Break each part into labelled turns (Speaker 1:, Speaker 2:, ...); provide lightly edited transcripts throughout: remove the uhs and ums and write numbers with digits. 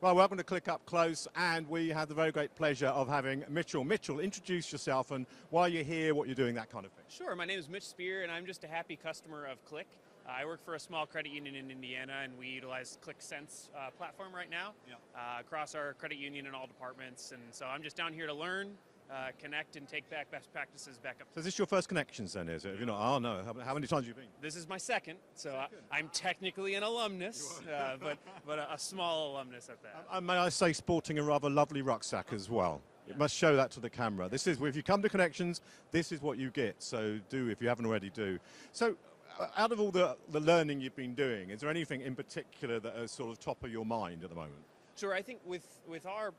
Speaker 1: Well, welcome to Qlik Up Close, and we have the very great pleasure of having Mitchell. Mitchell, introduce yourself and why you're here, what you're doing, that kind of thing.
Speaker 2: Sure, my name is Mitch Spear, and I'm just a happy customer of Qlik. I work for a small credit union in Indiana, and we utilize Qlik Sense platform right now across our credit union and all departments. And so I'm just down here to learn, connect, and take back best practices back up.
Speaker 1: So is this your first connections then, is it? If you're not, oh no, how many times have you been?
Speaker 2: This is my second, so I'm technically an alumnus, but a small alumnus at that.
Speaker 1: And may I say, sporting a rather lovely rucksack as well.
Speaker 2: Yeah.
Speaker 1: It must show that to the camera. This is, if you come to Connections, this is what you get. So do, if you haven't already, do. So out of all the learning you've been doing, is there anything in particular that is sort of top of your mind at the moment?
Speaker 2: Sure, I think with our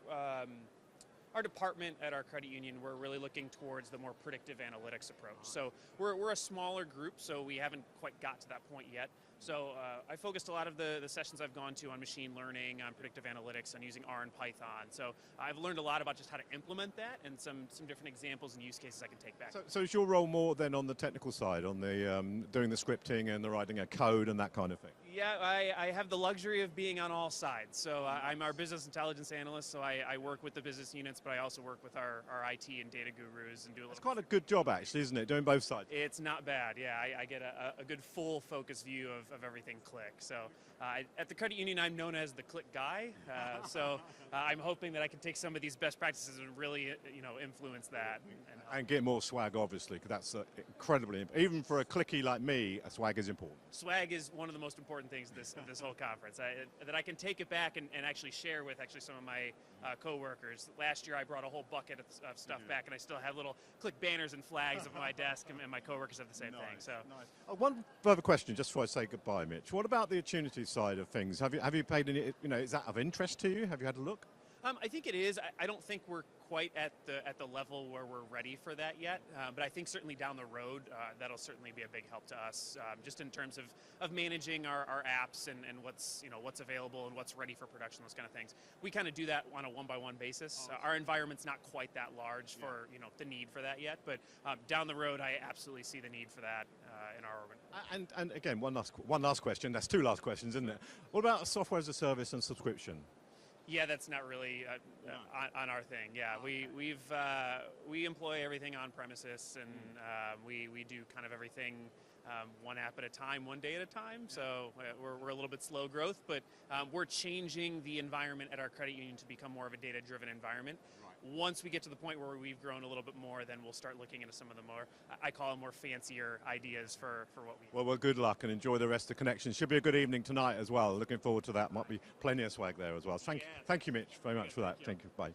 Speaker 2: department at our credit union, we're really looking towards the more predictive analytics approach. So we're a smaller group, so we haven't quite got to that point yet. So I focused a lot of the sessions I've gone to on machine learning, on predictive analytics, on using R and Python. So I've learned a lot about just how to implement that and some different examples and use cases I can take back.
Speaker 1: So is your role more then on the technical side, on the doing the scripting and the writing of code and that kind of thing?
Speaker 2: Yeah, I have the luxury of being on all sides. So I'm our business intelligence analyst, so I work with the business units, but I also work with our IT and data gurus and do a little.
Speaker 1: It's quite a good job actually, isn't it, doing both sides?
Speaker 2: It's not bad, yeah. I get a good full focus view of everything Qlik. So at the credit union, I'm known as the Qlik guy. So I'm hoping that I can take some of these best practices and really influence that.
Speaker 1: And get more swag, obviously, because that's incredibly important. Even for a clicky like me, swag is important.
Speaker 2: Swag is one of the most important things of this whole conference. That I can take it back and actually share with some of my co-workers. Last year I brought a whole bucket of stuff back, and I still have little Qlik banners and flags of my desk, and my co-workers have the same thing. So,
Speaker 1: nice. One further question, just before I say goodbye, Mitch. What about the opportunity side of things? Have you paid any? Is that of interest to you? Have you had a look?
Speaker 2: I think it is. I don't think we're quite at the level where we're ready for that yet, but I think certainly down the road that'll certainly be a big help to us, just in terms of managing our apps and what's available and what's ready for production, those kind of things. We kind of do that on a one-by-one basis. Our environment's not quite that large for the need for that yet, but down the road I absolutely see the need for that in our organization.
Speaker 1: And again, one last question. That's two last questions, isn't it? What about software as a service and subscription?
Speaker 2: Yeah, that's not really on our thing. Yeah, we employ everything on premises, and we do kind of everything one app at a time, one day at a time. So we're a little bit slow growth, but we're changing the environment at our credit union to become more of a data-driven environment. Right. Once we get to the point where we've grown a little bit more, then we'll start looking into some of the more, I call them more fancier ideas for what we do.
Speaker 1: Well, good luck and enjoy the rest of Connections. Should be a good evening tonight as well. Looking forward to that. Might be plenty of swag there as well. Thank you, Mitch, very much for that. Thank you. Bye.